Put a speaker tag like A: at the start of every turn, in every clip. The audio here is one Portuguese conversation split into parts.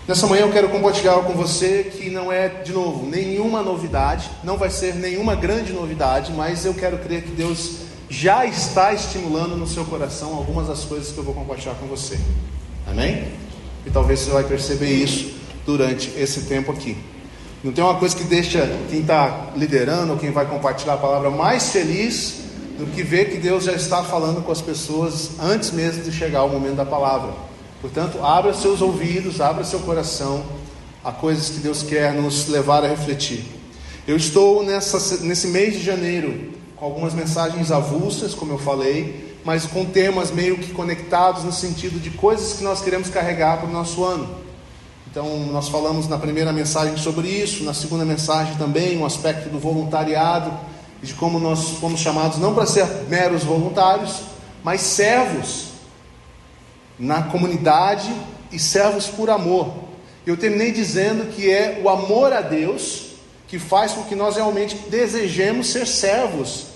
A: Nessa manhã eu quero compartilhar com você que não é, de novo, nenhuma novidade, não vai ser nenhuma grande novidade, mas eu quero crer que Deus já está estimulando no seu coração algumas das coisas que eu vou compartilhar com você. Amém? E talvez você vai perceber isso durante esse tempo aqui. Não tem uma coisa que deixa quem está liderando ou quem vai compartilhar a palavra mais feliz do que ver que Deus já está falando com as pessoas antes mesmo de chegar o momento da palavra. Portanto, abra seus ouvidos, abra seu coração a coisas que Deus quer nos levar a refletir. Eu estou nesse mês de janeiro com algumas mensagens avulsas, como eu falei, mas com temas meio que conectados no sentido de coisas que nós queremos carregar para o nosso ano. Então, nós falamos na primeira mensagem sobre isso, na segunda mensagem também, um aspecto do voluntariado, de como nós fomos chamados não para ser meros voluntários, mas servos na comunidade e servos por amor. Eu terminei dizendo que é o amor a Deus que faz com que nós realmente desejemos ser servos.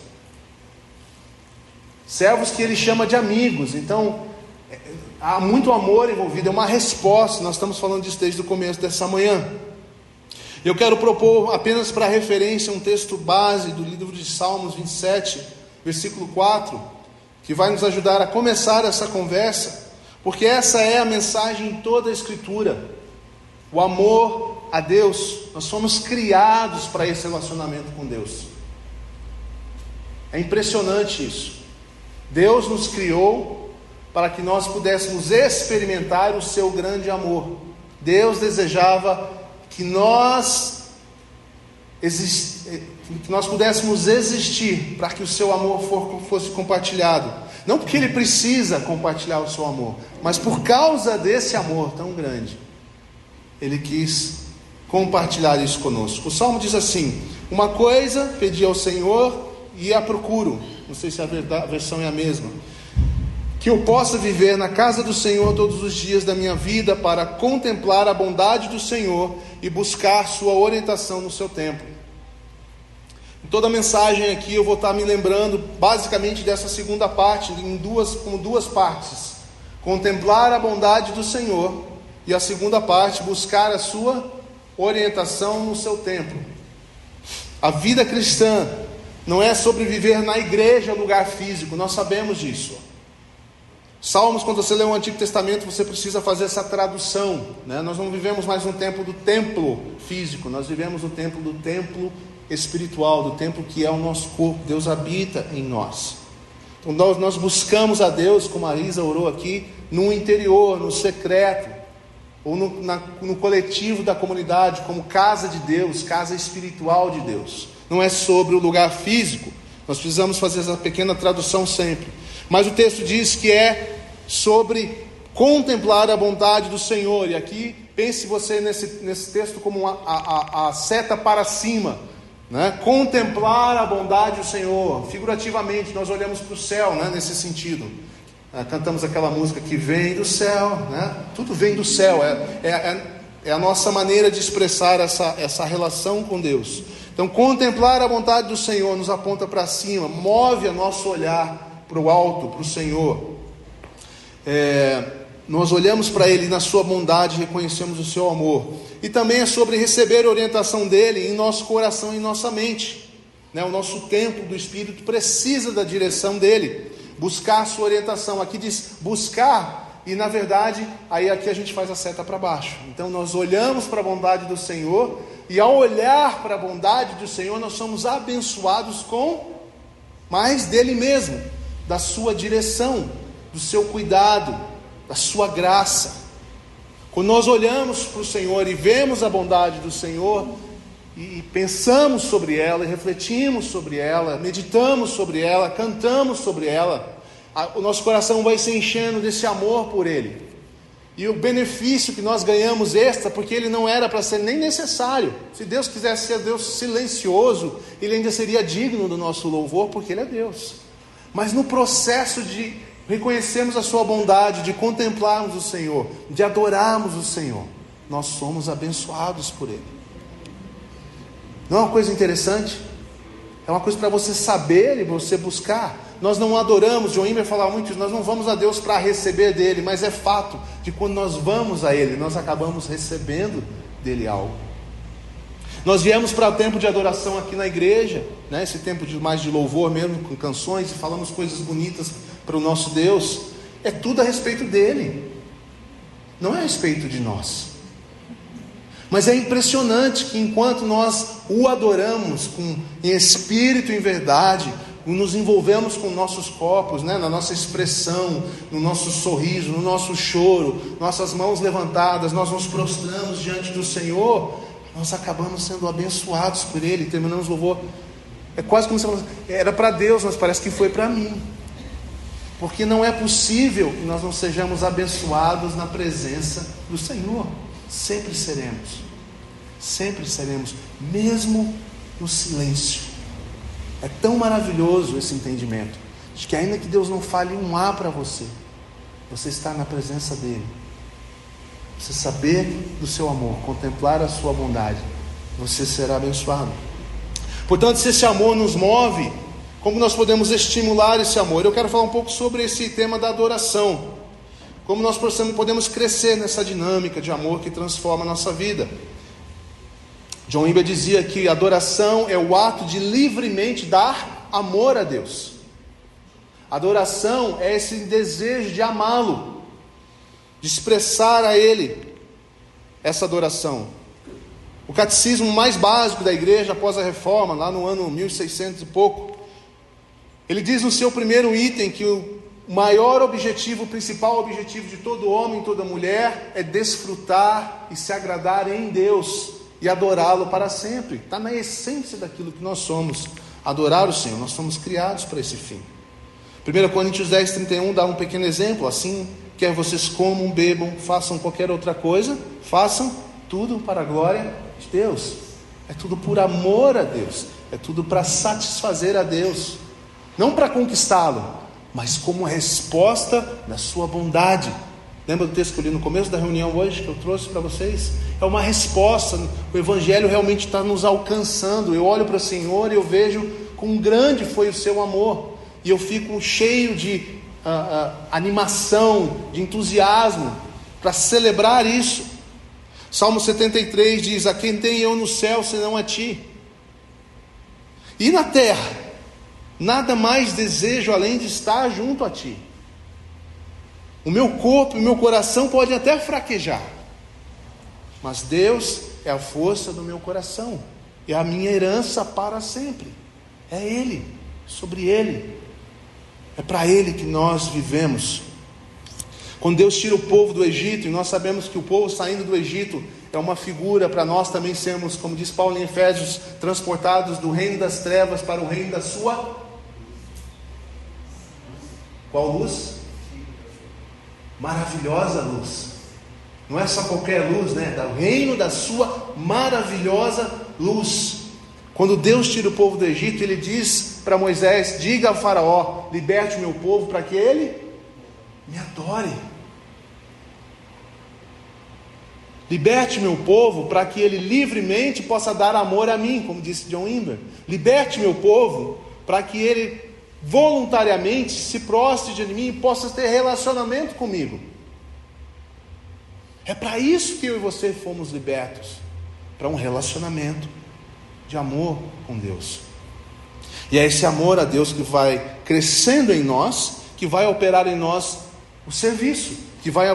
A: Servos que Ele chama de amigos. Então, há muito amor envolvido, é uma resposta. Nós estamos falando disso desde o começo dessa manhã. Eu quero propor apenas para referência um texto base do livro de Salmos 27, versículo 4, que vai nos ajudar a começar essa conversa, porque essa é a mensagem em toda a Escritura. O amor a Deus. Nós fomos criados para esse relacionamento com Deus. É impressionante isso. Deus nos criou para que nós pudéssemos experimentar o seu grande amor. Deus desejava que nós pudéssemos existir para que o seu amor fosse compartilhado. Não porque Ele precisa compartilhar o seu amor, mas por causa desse amor tão grande, Ele quis compartilhar isso conosco. O Salmo diz assim: uma coisa pedi ao Senhor e a procuro. Não sei se a versão é a mesma. Que eu possa viver na casa do Senhor todos os dias da minha vida, para contemplar a bondade do Senhor e buscar sua orientação no seu templo. Em toda a mensagem aqui eu vou estar me lembrando basicamente dessa segunda parte, como duas partes. Contemplar a bondade do Senhor, e a segunda parte, buscar a sua orientação no seu templo. A vida cristã não é sobre viver na igreja, lugar físico, nós sabemos disso. Salmos, quando você lê o Antigo Testamento, você precisa fazer essa tradução, né? Nós não vivemos mais no tempo do templo físico, nós vivemos no tempo do templo espiritual, do templo que é o nosso corpo. Deus habita em nós. Então nós buscamos a Deus, como a Isa orou aqui, no interior, no secreto, ou no coletivo da comunidade, como casa de Deus, casa espiritual de Deus. Não é sobre o lugar físico. Nós precisamos fazer essa pequena tradução sempre. Mas o texto diz que é sobre contemplar a bondade do Senhor. E aqui, pense você nesse texto como a seta para cima, né? Contemplar a bondade do Senhor. Figurativamente, nós olhamos para o céu, né? Nesse sentido. Cantamos aquela música que vem do céu, né? Tudo vem do céu. É a nossa maneira de expressar essa relação com Deus. Então, contemplar a bondade do Senhor nos aponta para cima, move o nosso olhar para o alto, para o Senhor. Nós olhamos para Ele na sua bondade, reconhecemos o seu amor. E também é sobre receber a orientação dEle em nosso coração e em nossa mente, né? O nosso templo do Espírito precisa da direção dEle, buscar a sua orientação. Aqui diz buscar, e na verdade, aí aqui a gente faz a seta para baixo. Então nós olhamos para a bondade do Senhor, e ao olhar para a bondade do Senhor, nós somos abençoados com mais dEle mesmo, da sua direção, do seu cuidado, da sua graça. Quando nós olhamos para o Senhor e vemos a bondade do Senhor, e pensamos sobre ela, e refletimos sobre ela, meditamos sobre ela, cantamos sobre ela, o nosso coração vai se enchendo desse amor por Ele. E o benefício que nós ganhamos extra, porque Ele não era para ser nem necessário. Se Deus quisesse ser Deus silencioso, Ele ainda seria digno do nosso louvor, porque Ele é Deus. Mas no processo de reconhecermos a sua bondade, de contemplarmos o Senhor, de adorarmos o Senhor, nós somos abençoados por Ele. Não é uma coisa interessante? É uma coisa para você saber e você buscar. nós não adoramos. John Wimber falava muito isso, nós não vamos a Deus para receber dele, mas é fato de quando nós vamos a ele, nós acabamos recebendo dele algo. Nós viemos para o tempo de adoração aqui na igreja, né? Esse tempo mais de louvor mesmo, com canções, e falamos coisas bonitas para o nosso Deus. É tudo a respeito dele, não é a respeito de nós. Mas é impressionante que enquanto nós o adoramos em espírito e em verdade, nos envolvemos com nossos corpos, né? Na nossa expressão, no nosso sorriso, no nosso choro, nossas mãos levantadas, nós nos prostramos diante do Senhor, nós acabamos sendo abençoados por Ele. Terminamos o louvor, é quase como se fosse, era para Deus, mas parece que foi para mim, porque não é possível que nós não sejamos abençoados na presença do Senhor. Sempre seremos, mesmo no silêncio. É tão maravilhoso esse entendimento, de que ainda que Deus não fale um A para você, você está na presença dEle, você saber do seu amor, contemplar a sua bondade, você será abençoado. Portanto, se esse amor nos move, como nós podemos estimular esse amor? Eu quero falar um pouco sobre esse tema da adoração, como nós podemos crescer nessa dinâmica de amor que transforma a nossa vida. John Wimber dizia que adoração é o ato de livremente dar amor a Deus. Adoração é esse desejo de amá-lo, de expressar a Ele essa adoração. O catecismo mais básico da igreja após a reforma, lá no ano 1600 e pouco, ele diz no seu primeiro item que o maior objetivo, o principal objetivo de todo homem e toda mulher é desfrutar e se agradar em Deus e adorá-lo para sempre. Está na essência daquilo que nós somos, adorar o Senhor. Nós fomos criados para esse fim. 1 Coríntios 10:31 dá um pequeno exemplo. Assim, quer vocês comam, bebam, façam qualquer outra coisa, façam tudo para a glória de Deus. É tudo por amor a Deus, é tudo para satisfazer a Deus, não para conquistá-lo, mas como resposta da sua bondade. Lembra do texto que eu li no começo da reunião hoje, que eu trouxe para vocês? É uma resposta. O Evangelho realmente está nos alcançando. Eu olho para o Senhor e eu vejo quão grande foi o seu amor, e eu fico cheio de animação, de entusiasmo para celebrar isso. Salmo 73 diz: a quem tenho eu no céu senão a ti, e na terra nada mais desejo além de estar junto a ti. O meu corpo e o meu coração podem até fraquejar, mas Deus é a força do meu coração, é a minha herança para sempre. É Ele, sobre Ele, é para Ele que nós vivemos. Quando Deus tira o povo do Egito, e nós sabemos que o povo saindo do Egito é uma figura para nós também sermos, como diz Paulo em Efésios, transportados do reino das trevas para o reino da sua... Qual luz? Maravilhosa luz. Não é só qualquer luz, né? É o reino da sua maravilhosa luz. Quando Deus tira o povo do Egito, Ele diz para Moisés: diga ao faraó, liberte o meu povo para que ele me adore. Liberte meu povo para que ele livremente possa dar amor a mim, como disse John Wimber. Liberte meu povo para que ele voluntariamente se prostre diante de mim e possa ter relacionamento comigo. É para isso que eu e você fomos libertos, para um relacionamento de amor com Deus. E é esse amor a Deus que vai crescendo em nós, que vai operar em nós o serviço, que vai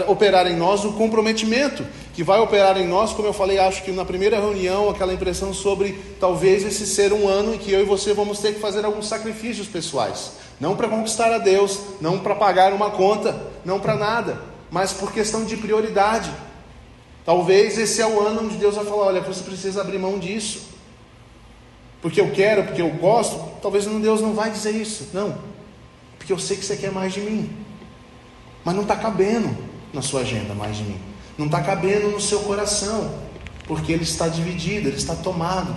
A: operar em nós o comprometimento, que vai operar em nós, como eu falei, acho que na primeira reunião, aquela impressão sobre talvez esse ser um ano em que eu e você vamos ter que fazer alguns sacrifícios pessoais, não para conquistar a Deus, não para pagar uma conta, não para nada, mas por questão de prioridade. Talvez esse é o ano onde Deus vai falar: olha, você precisa abrir mão disso, porque eu quero, porque eu gosto. Talvez Deus não vai dizer isso, não, porque eu sei que você quer mais de mim, mas não está cabendo na sua agenda mais de mim, não está cabendo no seu coração, porque ele está dividido, ele está tomado.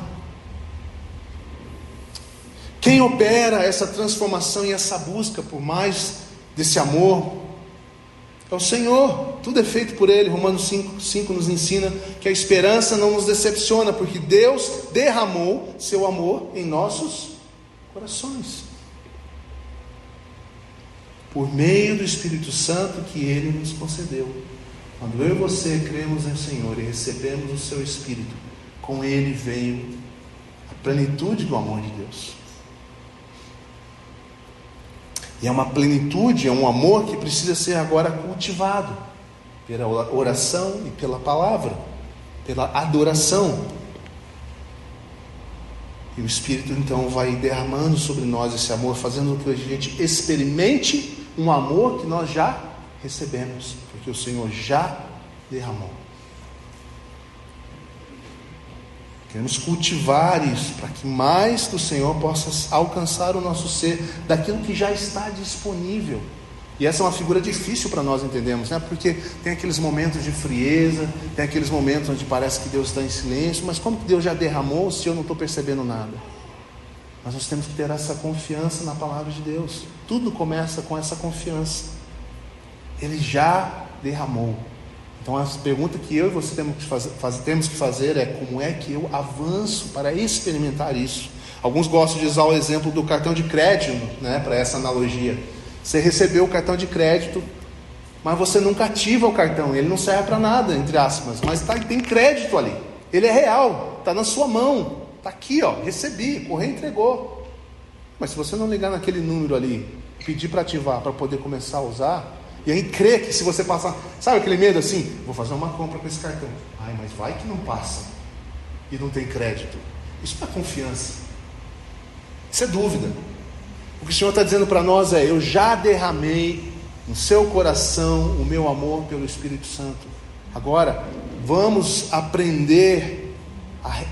A: Quem opera essa transformação e essa busca por mais desse amor é o Senhor. Tudo é feito por Ele. Romanos 5 nos ensina que a esperança não nos decepciona, porque Deus derramou seu amor em nossos corações. por meio do Espírito Santo que Ele nos concedeu. Quando eu e você cremos no Senhor e recebemos o seu Espírito, com Ele veio a plenitude do amor de Deus. E é uma plenitude, é um amor que precisa ser agora cultivado pela oração e pela palavra, pela adoração. E o Espírito então vai derramando sobre nós esse amor, fazendo com que a gente experimente um amor que nós já recebemos, porque o Senhor já derramou. Queremos cultivar isso, para que mais do Senhor possa alcançar o nosso ser, daquilo que já está disponível. E essa é uma figura difícil para nós entendermos, né? Porque tem aqueles momentos de frieza, tem aqueles momentos onde parece que Deus está em silêncio, mas como que Deus já derramou se eu não estou percebendo nada? Mas nós temos que ter essa confiança na palavra de Deus. Tudo começa com essa confiança. Ele já derramou. Então a pergunta que eu e você temos que fazer é: como é que eu avanço para experimentar isso? Alguns gostam de usar o exemplo do cartão de crédito, né, para essa analogia. Você recebeu o cartão de crédito, mas você nunca ativa o cartão. Ele não serve para nada, entre aspas, mas tem crédito ali. Ele é real, está na sua mão. Está aqui, ó, recebi, correio entregou. Mas se você não ligar naquele número ali, pedir para ativar, para poder começar a usar, e aí crer que se você passar, sabe aquele medo assim, vou fazer uma compra com esse cartão, ai, mas vai que não passa, e não tem crédito. Isso não é confiança, isso é dúvida. O que o Senhor está dizendo para nós é: eu já derramei no seu coração o meu amor pelo Espírito Santo. Agora vamos aprender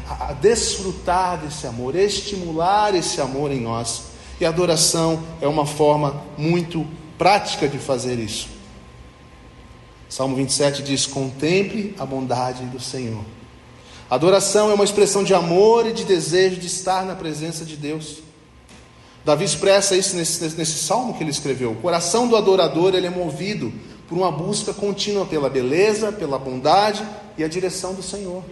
A: a desfrutar desse amor, estimular esse amor em nós. E a adoração é uma forma muito prática de fazer isso. Salmo 27 diz: contemple a bondade do Senhor. A adoração é uma expressão de amor e de desejo de estar na presença de Deus. Davi expressa isso nesse salmo que ele escreveu. O coração do adorador, ele é movido por uma busca contínua pela beleza, pela bondade e a direção do Senhor.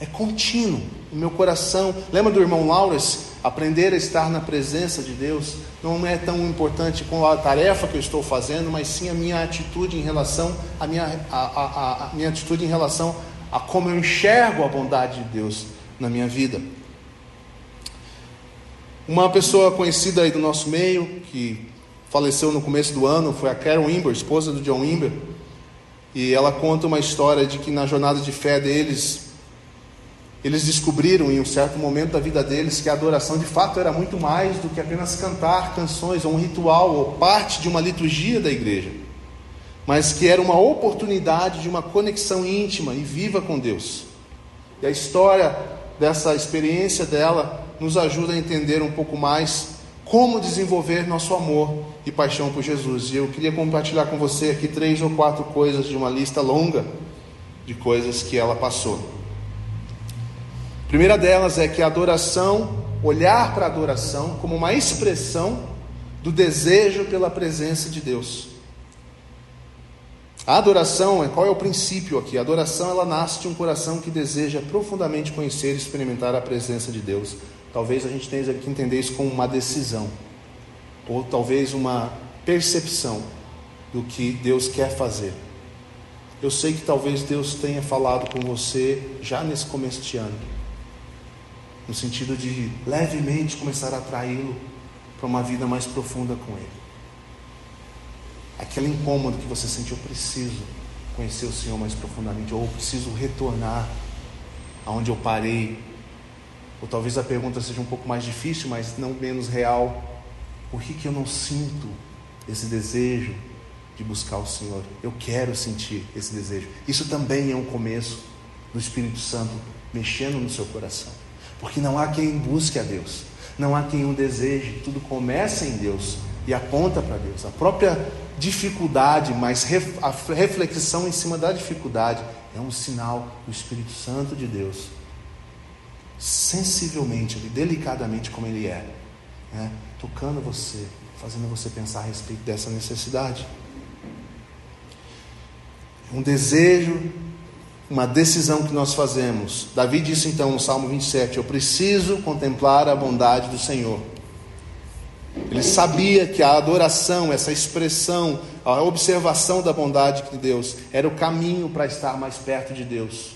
A: É contínuo. O meu coração, lembra do irmão Laures? Aprender a estar na presença de Deus não é tão importante com a tarefa que eu estou fazendo, mas sim a minha atitude em relação a minha atitude em relação a como eu enxergo a bondade de Deus na minha vida. Uma pessoa conhecida aí do nosso meio, que faleceu no começo do ano, foi a Carol Imber, esposa do John Imber, e ela conta uma história de que na jornada de fé deles, eles descobriram em um certo momento da vida deles que a adoração de fato era muito mais do que apenas cantar canções, ou um ritual, ou parte de uma liturgia da igreja, mas que era uma oportunidade de uma conexão íntima e viva com Deus. E a história dessa experiência dela nos ajuda a entender um pouco mais como desenvolver nosso amor e paixão por Jesus. E eu queria compartilhar com você aqui 3 ou 4 coisas de uma lista longa de coisas que ela passou. A primeira delas é que a adoração, olhar para a adoração como uma expressão do desejo pela presença de Deus. A adoração, qual é o princípio aqui? A adoração, ela nasce de um coração que deseja profundamente conhecer e experimentar a presença de Deus. Talvez a gente tenha que entender isso como uma decisão, ou talvez uma percepção do que Deus quer fazer. Eu sei que talvez Deus tenha falado com você já nesse começo de ano, no sentido de levemente começar a atraí-lo para uma vida mais profunda com Ele. Aquele incômodo que você sente: eu preciso conhecer o Senhor mais profundamente, ou eu preciso retornar aonde eu parei. Ou talvez a pergunta seja um pouco mais difícil, mas não menos real: por que eu não sinto esse desejo de buscar o Senhor? Eu quero sentir esse desejo. Isso também é um começo do Espírito Santo mexendo no seu coração, porque não há quem busque a Deus, não há quem o deseje. Tudo começa em Deus e aponta para Deus. A própria dificuldade, mas a reflexão em cima da dificuldade é um sinal do Espírito Santo de Deus, sensivelmente, delicadamente como Ele é, né? Tocando você, fazendo você pensar a respeito dessa necessidade. Um desejo, uma decisão que nós fazemos. Davi disse então no Salmo 27, eu preciso contemplar a bondade do Senhor. Ele sabia que a adoração, essa expressão, a observação da bondade de Deus era o caminho para estar mais perto de Deus.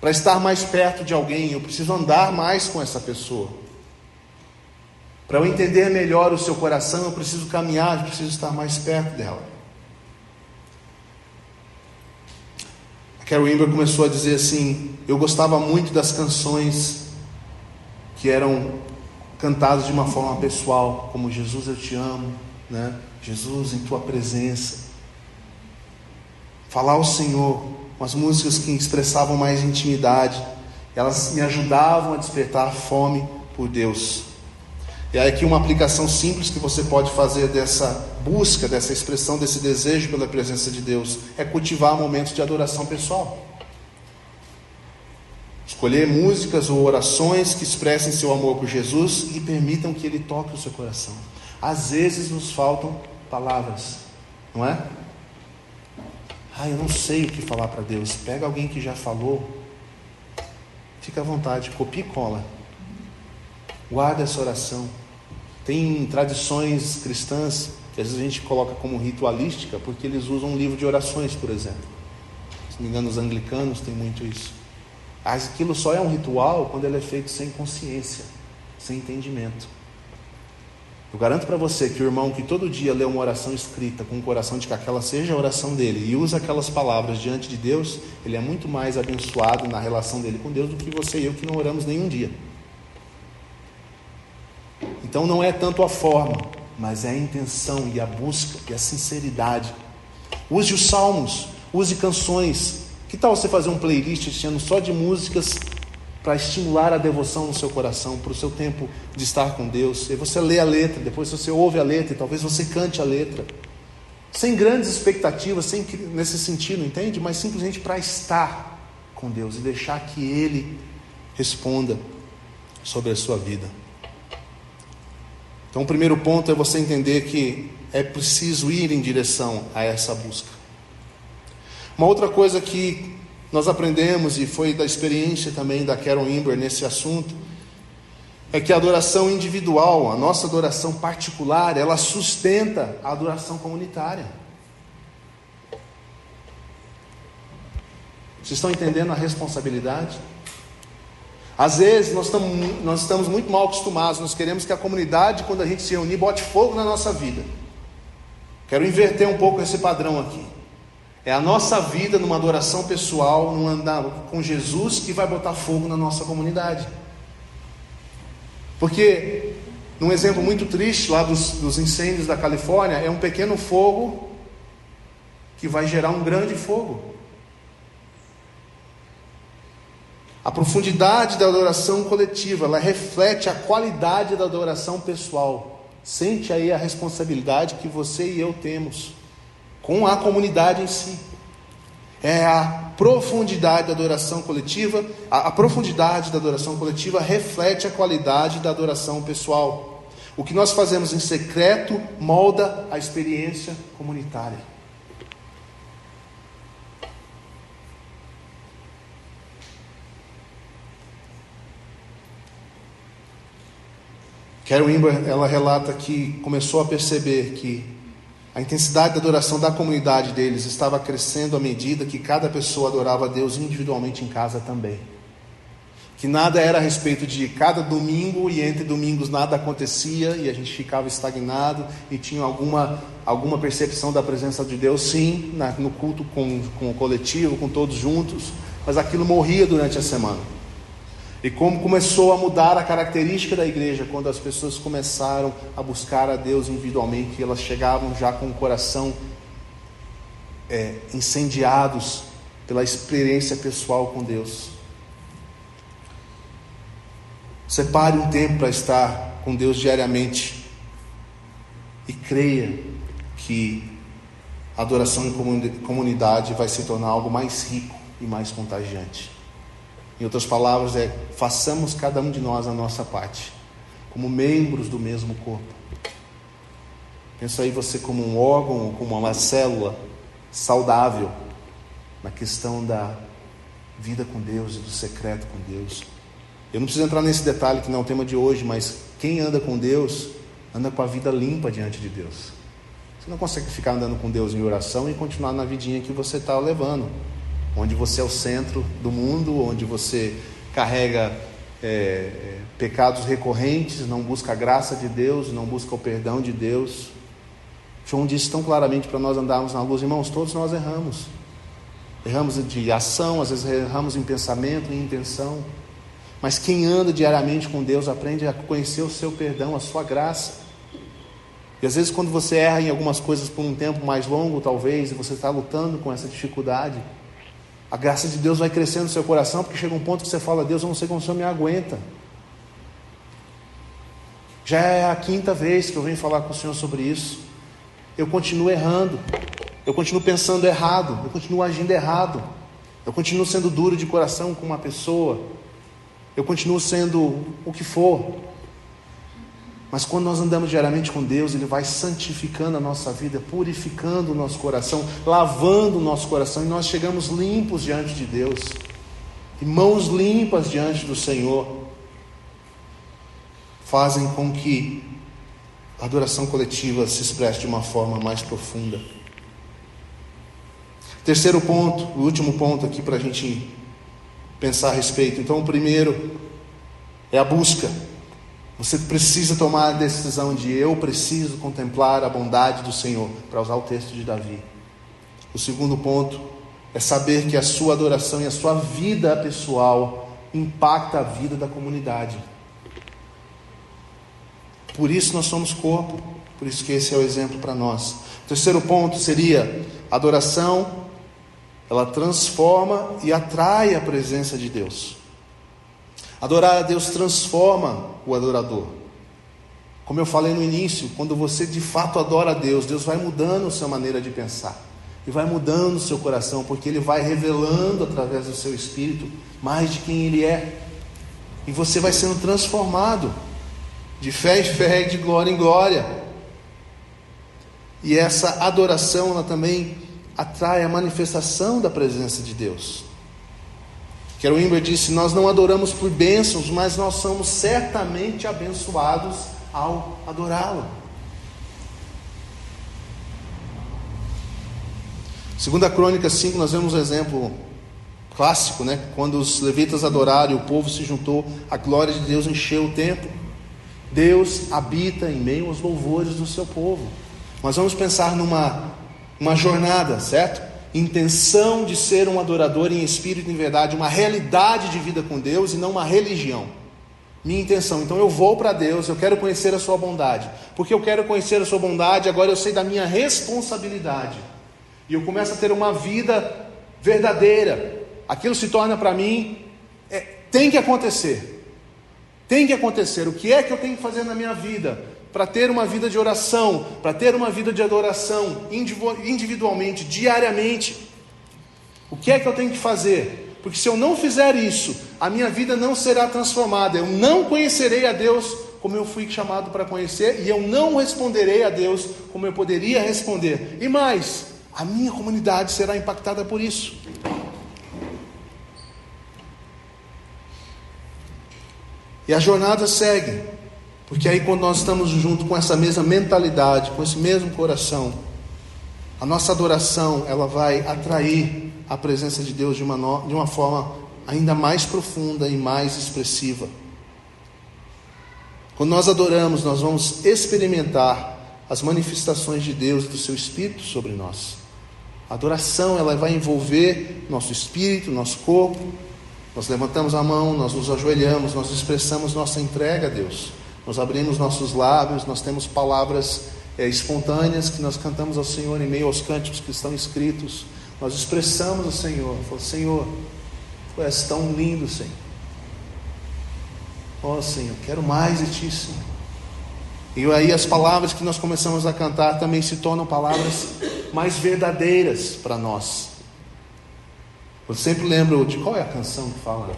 A: Para estar mais perto de alguém, eu preciso andar mais com essa pessoa. Para eu entender melhor o seu coração, eu preciso caminhar, eu preciso estar mais perto dela. A Carol Ember começou a dizer assim: eu gostava muito das canções que eram cantadas de uma forma pessoal, como Jesus eu te amo, né? Jesus em tua presença. Falar ao Senhor, umas músicas que expressavam mais intimidade, elas me ajudavam a despertar fome por Deus. E aí aqui uma aplicação simples que você pode fazer dessa busca, dessa expressão, desse desejo pela presença de Deus, é cultivar momentos de adoração pessoal. Escolher músicas ou orações que expressem seu amor por Jesus e permitam que Ele toque o seu coração. Às vezes nos faltam palavras, não é? Eu não sei o que falar para Deus. Pega alguém que já falou, fica à vontade, copia e cola. Guarda essa oração. Tem tradições cristãs que às vezes a gente coloca como ritualística, porque eles usam um livro de orações, por exemplo. Se não me engano, os anglicanos têm muito isso. Mas aquilo só é um ritual quando ele é feito sem consciência, sem entendimento. Eu garanto para você que o irmão que todo dia lê uma oração escrita com o coração de que aquela seja a oração dele e usa aquelas palavras diante de Deus, ele é muito mais abençoado na relação dele com Deus do que você e eu que não oramos nenhum dia. Então não é tanto a forma, mas é a intenção e a busca e a sinceridade. Use os salmos, use canções. Que tal você fazer um playlist este ano só de músicas para estimular a devoção no seu coração, para o seu tempo de estar com Deus? E você lê a letra, depois você ouve a letra e talvez você cante a letra. Sem grandes expectativas, nesse sentido, entende? Mas simplesmente para estar com Deus e deixar que Ele responda sobre a sua vida. Então o primeiro ponto é você entender que é preciso ir em direção a essa busca. Uma outra coisa que nós aprendemos, e foi da experiência também da Carol Ember nesse assunto, é que a adoração individual, a nossa adoração particular, ela sustenta a adoração comunitária. Vocês estão entendendo a responsabilidade? Às vezes nós estamos muito mal acostumados, nós queremos que a comunidade, quando a gente se reunir, bote fogo na nossa vida. Quero inverter um pouco esse padrão aqui. É a nossa vida numa adoração pessoal, num andar com Jesus, que vai botar fogo na nossa comunidade. Porque, num exemplo muito triste lá dos incêndios da Califórnia, é um pequeno fogo que vai gerar um grande fogo. A profundidade da adoração coletiva, ela reflete a qualidade da adoração pessoal. Sente aí a responsabilidade que você e eu temos com a comunidade em si. É a profundidade da adoração coletiva. A profundidade da adoração coletiva reflete a qualidade da adoração pessoal. O que nós fazemos em secreto molda a experiência comunitária. Carol Ember, ela relata que começou a perceber que a intensidade da adoração da comunidade deles estava crescendo à medida que cada pessoa adorava a Deus individualmente em casa também. Que nada era a respeito de cada domingo e entre domingos nada acontecia e a gente ficava estagnado e tinha alguma percepção da presença de Deus, sim, no culto com o coletivo, com todos juntos, mas aquilo morria durante a semana. E como começou a mudar a característica da igreja, quando as pessoas começaram a buscar a Deus individualmente, elas chegavam já com o coração incendiados pela experiência pessoal com Deus. Separe um tempo para estar com Deus diariamente e creia que a adoração em comunidade vai se tornar algo mais rico e mais contagiante. Em outras palavras, façamos cada um de nós a nossa parte, como membros do mesmo corpo. Pensa aí você como um órgão, como uma célula saudável na questão da vida com Deus e do secreto com Deus. Eu não preciso entrar nesse detalhe que não é o tema de hoje, mas quem anda com Deus anda com a vida limpa diante de Deus. Você não consegue ficar andando com Deus em oração e continuar na vidinha que você está levando, onde você é o centro do mundo, onde você carrega pecados recorrentes, não busca a graça de Deus, não busca o perdão de Deus. João disse tão claramente para nós andarmos na luz. Irmãos, todos nós erramos. Erramos de ação, às vezes erramos em pensamento, em intenção. Mas quem anda diariamente com Deus aprende a conhecer o seu perdão, a sua graça. E às vezes quando você erra em algumas coisas por um tempo mais longo, talvez, e você está lutando com essa dificuldade, a graça de Deus vai crescendo no seu coração, porque chega um ponto que você fala: Deus, eu não sei como o Senhor me aguenta. Já é a 5ª vez que eu venho falar com o Senhor sobre isso. Eu continuo errando, eu continuo pensando errado, eu continuo agindo errado, eu continuo sendo duro de coração com uma pessoa, eu continuo sendo o que for. Mas quando nós andamos diariamente com Deus, Ele vai santificando a nossa vida, purificando o nosso coração, lavando o nosso coração, e nós chegamos limpos diante de Deus, e mãos limpas diante do Senhor, fazem com que a adoração coletiva se expresse de uma forma mais profunda. Terceiro ponto, o último ponto aqui para a gente pensar a respeito. Então, o primeiro é a busca. Você precisa tomar a decisão de: eu preciso contemplar a bondade do Senhor, para usar o texto de Davi. O segundo ponto é saber que a sua adoração e a sua vida pessoal impacta a vida da comunidade. Por isso nós somos corpo, por isso que esse é o exemplo para nós. O terceiro ponto seria: a adoração, ela transforma e atrai a presença de Deus. Adorar a Deus transforma o adorador. Como eu falei no início, quando você de fato adora a Deus, Deus vai mudando a sua maneira de pensar, e vai mudando o seu coração, porque Ele vai revelando através do seu espírito mais de quem Ele é, e você vai sendo transformado de fé em fé e de glória em glória. E essa adoração, ela também atrai a manifestação da presença de Deus. Carol Wimber disse: nós não adoramos por bênçãos, mas nós somos certamente abençoados ao adorá-lo. 2 Crônicas 5, nós vemos um exemplo clássico, né? Quando os levitas adoraram e o povo se juntou, a glória de Deus encheu o templo. Deus habita em meio aos louvores do seu povo. Nós vamos pensar numa jornada, certo? Intenção de ser um adorador em espírito e em verdade, uma realidade de vida com Deus e não uma religião. Minha intenção, então eu vou para Deus, eu quero conhecer a sua bondade. Porque eu quero conhecer a sua bondade, agora eu sei da minha responsabilidade. E eu começo a ter uma vida verdadeira. Aquilo se torna para mim, tem que acontecer. Tem que acontecer. O que é que eu tenho que fazer na minha vida para ter uma vida de oração, para ter uma vida de adoração individualmente, diariamente? O que é que eu tenho que fazer? Porque se eu não fizer isso, a minha vida não será transformada. Eu não conhecerei a Deus como eu fui chamado para conhecer, e eu não responderei a Deus como eu poderia responder. E mais, a minha comunidade será impactada por isso. E a jornada segue, porque aí quando nós estamos junto com essa mesma mentalidade, com esse mesmo coração, a nossa adoração, ela vai atrair a presença de Deus de uma forma ainda mais profunda e mais expressiva. Quando nós adoramos, nós vamos experimentar as manifestações de Deus e do seu Espírito sobre nós. A adoração, ela vai envolver nosso espírito, nosso corpo. Nós levantamos a mão, nós nos ajoelhamos, nós expressamos nossa entrega a Deus. Nós abrimos nossos lábios, nós temos palavras espontâneas que nós cantamos ao Senhor em meio aos cânticos que estão escritos. Nós expressamos ao Senhor, falamos: Senhor, Tu és tão lindo, Senhor. Ó Senhor, quero mais de Ti, Senhor. E aí as palavras que nós começamos a cantar também se tornam palavras mais verdadeiras para nós. Eu sempre lembro de qual é a canção que fala,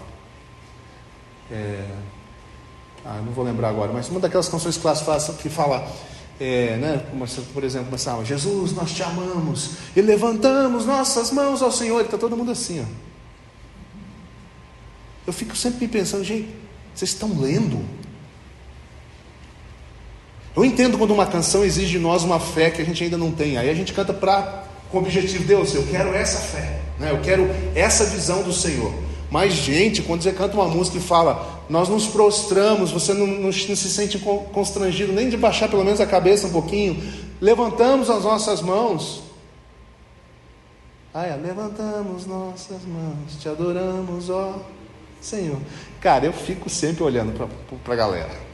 A: não vou lembrar agora, mas uma daquelas canções clássicas que fala, por exemplo, começava: Jesus, nós Te amamos e levantamos nossas mãos ao Senhor. E está todo mundo assim, ó. Eu fico sempre pensando: gente, vocês estão lendo? Eu entendo quando uma canção exige de nós uma fé que a gente ainda não tem. Aí a gente canta com o objetivo, Deus, eu quero essa fé, né? Eu quero essa visão do Senhor. Mas, gente, quando você canta uma música e fala, nós nos prostramos, você não se sente constrangido nem de baixar pelo menos a cabeça um pouquinho, levantamos as nossas mãos. Levantamos nossas mãos, te adoramos, ó Senhor. Cara, eu fico sempre olhando para a galera.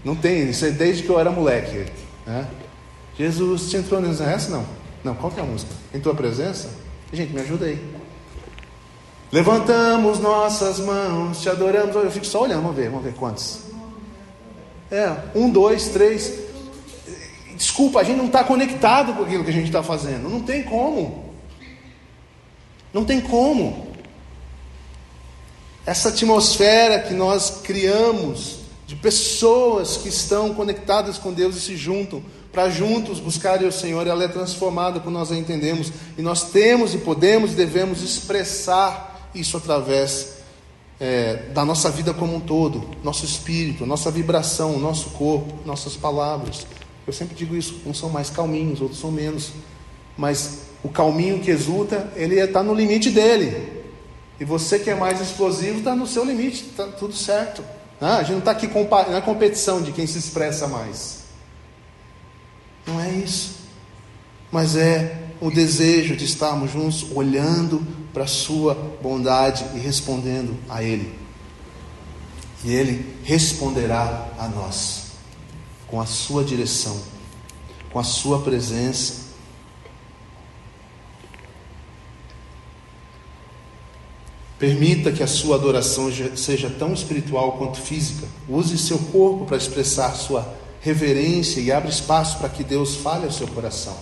A: Não tem, isso é desde que eu era moleque, né? Jesus te entrou nessa, essa não? Não, qual que é a música? Em tua presença? Gente, me ajuda aí. Levantamos nossas mãos, te adoramos. Eu fico só olhando, vamos ver quantos. 1, 2, 3. Desculpa, a gente não está conectado com aquilo que a gente está fazendo. Não tem como. Não tem como. Essa atmosfera que nós criamos de pessoas que estão conectadas com Deus e se juntam para juntos buscarem o Senhor, ela é transformada quando nós a entendemos, e nós temos e podemos e devemos expressar isso através da nossa vida como um todo, nosso espírito, nossa vibração, nosso corpo, nossas palavras. Eu sempre digo isso, uns são mais calminhos, outros são menos, mas o calminho que exulta, ele está no limite dele, e você que é mais explosivo está no seu limite, está tudo certo. A gente não está aqui na competição de quem se expressa mais. Não é isso. Mas é o desejo de estarmos juntos, olhando para a sua bondade e respondendo a Ele. E Ele responderá a nós, com a sua direção, com a sua presença. Permita que a sua adoração seja tão espiritual quanto física. Use seu corpo para expressar sua reverência e abra espaço para que Deus fale ao seu coração.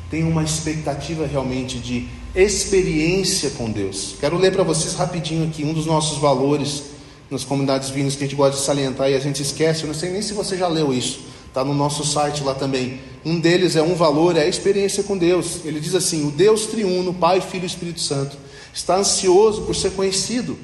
A: Tenha uma expectativa realmente de experiência com Deus. Quero ler para vocês rapidinho aqui um dos nossos valores nas comunidades divinas que a gente gosta de salientar e a gente esquece. Eu não sei nem se você já leu isso. Está no nosso site lá também. Um deles é um valor, é a experiência com Deus. Ele diz assim: o Deus triuno, Pai, Filho e Espírito Santo, está ansioso por ser conhecido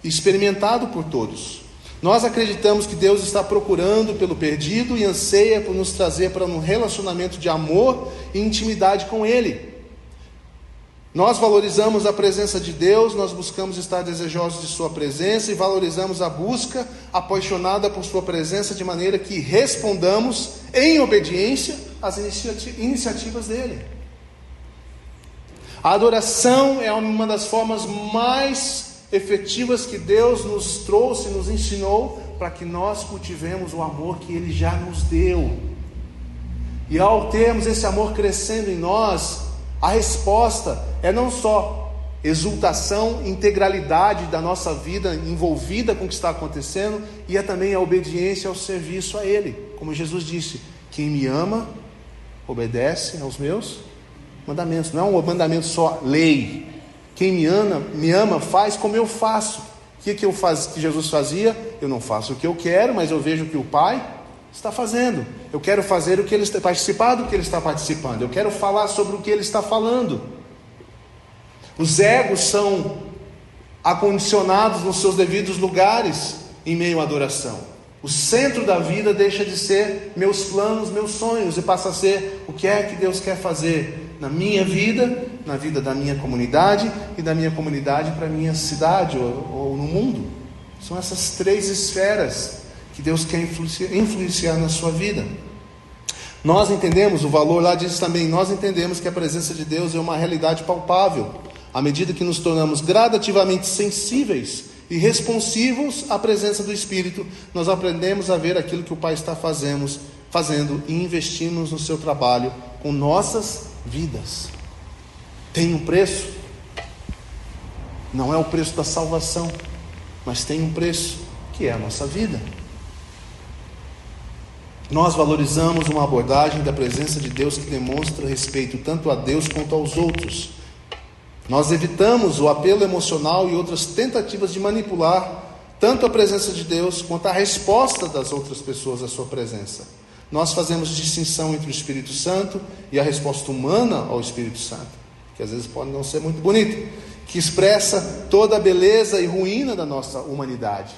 A: e experimentado por todos. Nós acreditamos que Deus está procurando pelo perdido e anseia por nos trazer para um relacionamento de amor e intimidade com Ele. Nós valorizamos a presença de Deus, nós buscamos estar desejosos de Sua presença e valorizamos a busca apaixonada por Sua presença, de maneira que respondamos em obediência às iniciativas dEle. A adoração é uma das formas mais efetivas que Deus nos trouxe, nos ensinou, para que nós cultivemos o amor que Ele já nos deu. E ao termos esse amor crescendo em nós, a resposta é não só exultação, integralidade da nossa vida envolvida com o que está acontecendo, e é também a obediência ao serviço a Ele. Como Jesus disse: quem me ama, obedece aos meus mandamentos. Não é um mandamento só, lei. Quem me ama faz como eu faço. O que Jesus fazia? Eu não faço o que eu quero, mas eu vejo o que o Pai está fazendo. Eu quero fazer o que Ele está participar do que Ele está participando. Eu quero falar sobre o que Ele está falando. Os egos são acondicionados nos seus devidos lugares em meio à adoração. O centro da vida deixa de ser meus planos, meus sonhos, e passa a ser o que é que Deus quer fazer na minha vida, na vida da minha comunidade e da minha comunidade para a minha cidade ou no mundo. São essas 3 esferas que Deus quer influenciar na sua vida. Nós entendemos, o valor lá diz também, nós entendemos que a presença de Deus é uma realidade palpável. À medida que nos tornamos gradativamente sensíveis e responsivos à presença do Espírito, nós aprendemos a ver aquilo que o Pai está fazendo e investimos no seu trabalho com nossas vidas. Tem um preço? Não é o preço da salvação, mas tem um preço, que é a nossa vida. Nós valorizamos uma abordagem da presença de Deus que demonstra respeito tanto a Deus quanto aos outros. Nós evitamos o apelo emocional e outras tentativas de manipular tanto a presença de Deus quanto a resposta das outras pessoas à sua presença. Nós fazemos distinção entre o Espírito Santo e a resposta humana ao Espírito Santo, que às vezes pode não ser muito bonita, que expressa toda a beleza e ruína da nossa humanidade.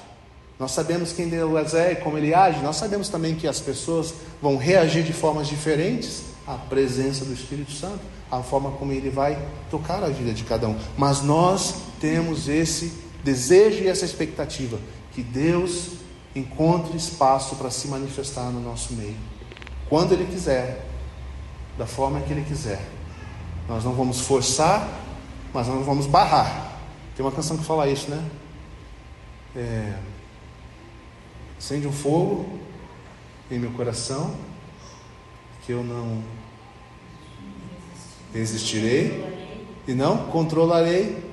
A: Nós sabemos quem Deus é e como Ele age. Nós sabemos também que as pessoas vão reagir de formas diferentes à presença do Espírito Santo, à forma como Ele vai tocar a vida de cada um. Mas nós temos esse desejo e essa expectativa, que Deus encontre espaço para se manifestar no nosso meio, quando Ele quiser, da forma que Ele quiser. Nós não vamos forçar, mas nós não vamos barrar. Tem uma canção que fala isso, né? Acende um fogo em meu coração, que eu não resistirei e não controlarei.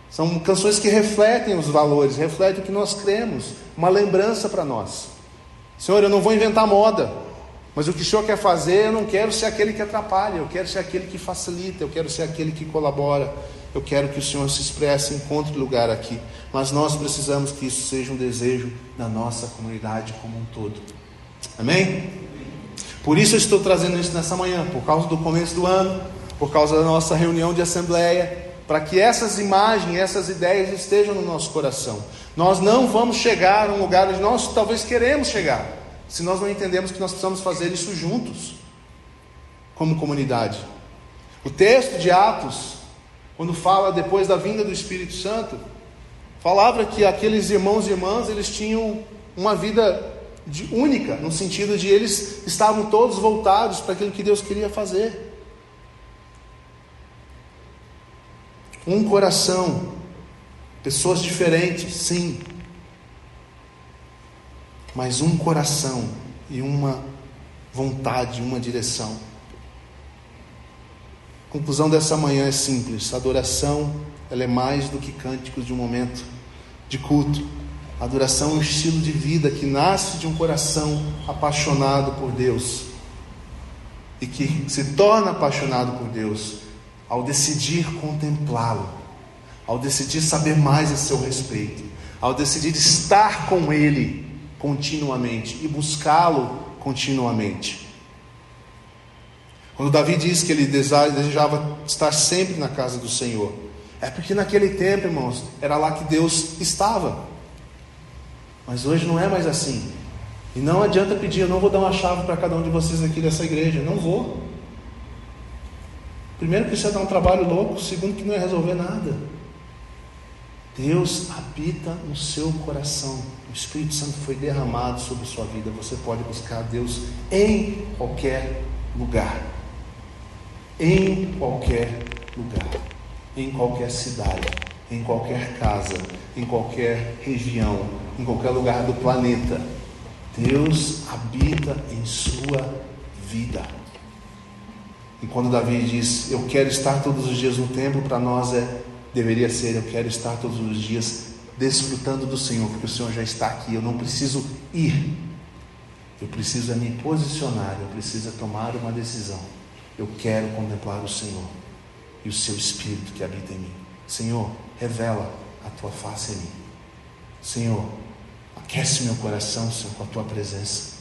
A: São canções que refletem os valores, refletem o que nós cremos, uma lembrança para nós. Senhor, eu não vou inventar moda, mas o que o Senhor quer fazer, eu não quero ser aquele que atrapalha, eu quero ser aquele que facilita, eu quero ser aquele que colabora. Eu quero que o Senhor se expresse, encontre lugar aqui. Mas nós precisamos que isso seja um desejo da nossa comunidade como um todo. Amém? Por isso eu estou trazendo isso nessa manhã, por causa do começo do ano, por causa da nossa reunião de assembleia, para que essas imagens, essas ideias estejam no nosso coração. Nós não vamos chegar a um lugar onde nós talvez queremos chegar, se nós não entendemos que nós precisamos fazer isso juntos, como comunidade. O texto de Atos, quando fala depois da vinda do Espírito Santo, falava que aqueles irmãos e irmãs, eles tinham uma vida única, no sentido de eles estavam todos voltados para aquilo que Deus queria fazer. Um coração, pessoas diferentes, sim, mas um coração e uma vontade, uma direção. A conclusão dessa manhã é simples: a adoração, ela é mais do que cânticos de um momento de culto. A adoração é um estilo de vida que nasce de um coração apaixonado por Deus e que se torna apaixonado por Deus ao decidir contemplá-lo, ao decidir saber mais a seu respeito, ao decidir estar com Ele continuamente e buscá-lo continuamente. Quando Davi diz que ele desejava estar sempre na casa do Senhor, é porque naquele tempo, irmãos, era lá que Deus estava. Mas hoje não é mais assim. E não adianta pedir: eu não vou dar uma chave para cada um de vocês aqui dessa igreja. Não vou. Primeiro, que isso ia dar um trabalho louco. Segundo, que não ia resolver nada. Deus habita no seu coração. O Espírito Santo foi derramado sobre a sua vida. Você pode buscar Deus em qualquer lugar. Em qualquer lugar. Em qualquer cidade. Em qualquer casa. Em qualquer região. Em qualquer lugar do planeta. Deus habita em sua vida. E quando Davi diz: eu quero estar todos os dias no templo, para nós deveria ser: eu quero estar todos os dias desfrutando do Senhor, porque o Senhor já está aqui. Eu não preciso ir, eu preciso me posicionar, eu preciso tomar uma decisão. Eu quero contemplar o Senhor e o seu Espírito que habita em mim. Senhor, revela a tua face em mim. Senhor, aquece meu coração, Senhor, com a tua presença,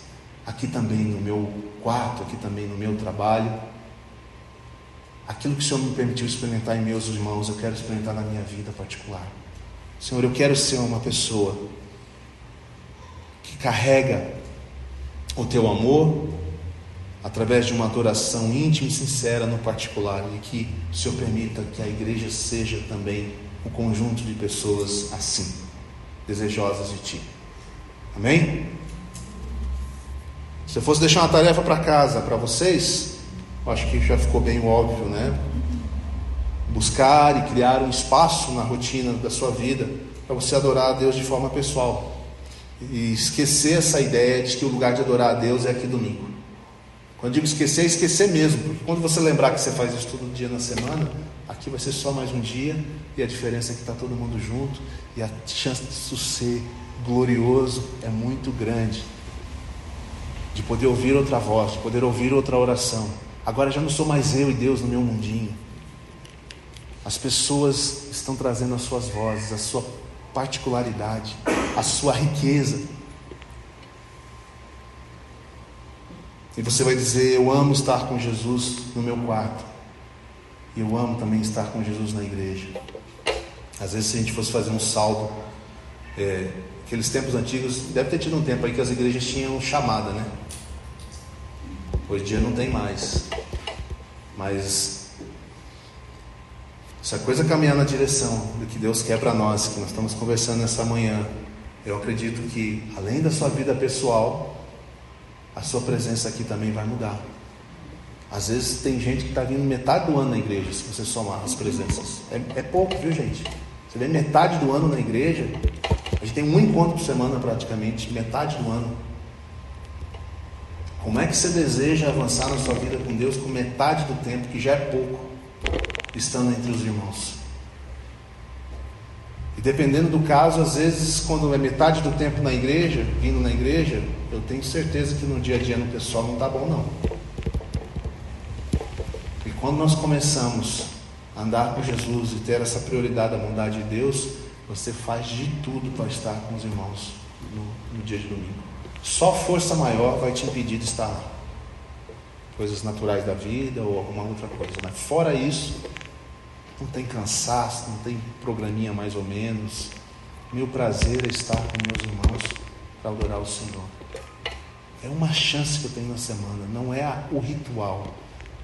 A: aqui também no meu quarto, aqui também no meu trabalho. Aquilo que o Senhor me permitiu experimentar em meus irmãos, eu quero experimentar na minha vida particular. Senhor, eu quero ser uma pessoa que carrega o teu amor através de uma adoração íntima e sincera no particular, e que o Senhor permita que a igreja seja também um conjunto de pessoas assim, desejosas de Ti. Amém? Se eu fosse deixar uma tarefa para casa para vocês, eu acho que já ficou bem óbvio, né? Buscar e criar um espaço na rotina da sua vida para você adorar a Deus de forma pessoal, e esquecer essa ideia de que o lugar de adorar a Deus é aqui domingo. Quando eu digo esquecer, é esquecer mesmo, porque quando você lembrar que você faz isso todo dia na semana, aqui vai ser só mais um dia, e a diferença é que está todo mundo junto, e a chance disso ser glorioso é muito grande, de poder ouvir outra voz, de poder ouvir outra oração. Agora já não sou mais eu e Deus no meu mundinho. As pessoas estão trazendo as suas vozes, a sua particularidade, a sua riqueza. E você vai dizer: eu amo estar com Jesus no meu quarto, e eu amo também estar com Jesus na igreja. Às vezes, se a gente fosse fazer um saldo Aqueles tempos antigos, deve ter tido um tempo aí que as igrejas tinham chamada, né? Hoje em dia não tem mais. Mas se a coisa caminhar na direção do que Deus quer para nós, que nós estamos conversando nessa manhã, eu acredito que, além da sua vida pessoal, a sua presença aqui também vai mudar. Às vezes tem gente que está vindo metade do ano na igreja, se você somar as presenças. É pouco, viu, gente? Você vê metade do ano na igreja. A gente tem um encontro por semana praticamente, metade do ano. Como é que você deseja avançar na sua vida com Deus com metade do tempo, que já é pouco, estando entre os irmãos? E dependendo do caso, às vezes, quando é metade do tempo na igreja, vindo na igreja, eu tenho certeza que no dia a dia no pessoal não está bom, não. E quando nós começamos a andar com Jesus e ter essa prioridade da bondade de Deus, você faz de tudo para estar com os irmãos no dia de domingo. Só força maior vai te impedir de estar lá. Coisas naturais da vida ou alguma outra coisa. Mas fora isso, não tem cansaço, não tem programinha mais ou menos. Meu prazer é estar com meus irmãos para adorar o Senhor. É uma chance que eu tenho na semana. Não é o ritual,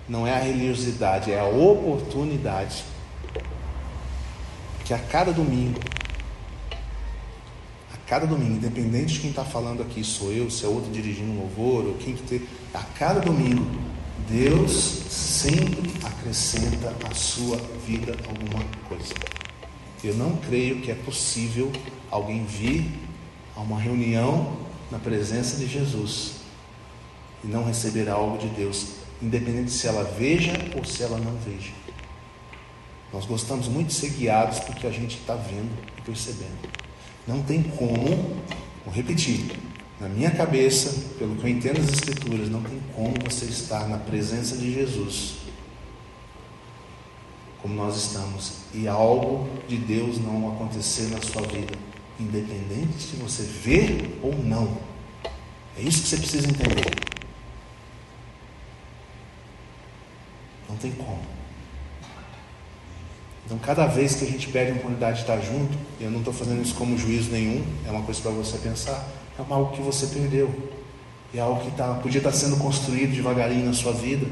A: não é a religiosidade, é a oportunidade. Que a cada domingo, independente de quem está falando aqui, sou eu, se é outro dirigindo um louvor, ou quem que tem, a cada domingo, Deus sempre acrescenta à sua vida alguma coisa. Eu não creio que é possível alguém vir a uma reunião na presença de Jesus e não receber algo de Deus, independente se ela veja ou se ela não veja. Nós gostamos muito de ser guiados porque a gente está vendo e percebendo. Não tem como, vou repetir, na minha cabeça, pelo que eu entendo das Escrituras, não tem como você estar na presença de Jesus como nós estamos e algo de Deus não acontecer na sua vida, independente se você vê ou não. É isso que você precisa entender. Não tem como. Então, cada vez que a gente perde a oportunidade de estar junto, e eu não estou fazendo isso como juízo nenhum, é uma coisa para você pensar, é algo que você perdeu, é algo que podia estar sendo construído devagarinho na sua vida,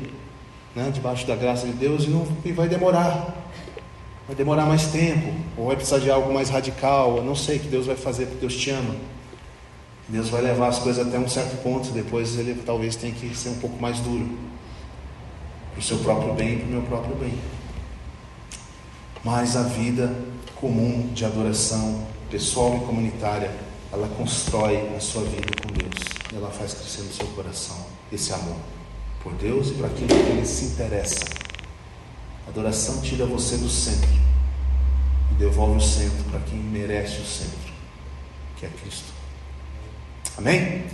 A: né, debaixo da graça de Deus, e vai demorar mais tempo, ou vai precisar de algo mais radical, eu não sei o que Deus vai fazer, porque Deus te ama. Deus vai levar as coisas até um certo ponto, depois Ele talvez tenha que ser um pouco mais duro, para o seu próprio bem e para o meu próprio bem. Mas a vida comum de adoração pessoal e comunitária, ela constrói a sua vida com Deus. Ela faz crescer no seu coração esse amor por Deus e por aquilo que Ele se interessa. A adoração tira você do centro e devolve o centro para quem merece o centro, que é Cristo. Amém?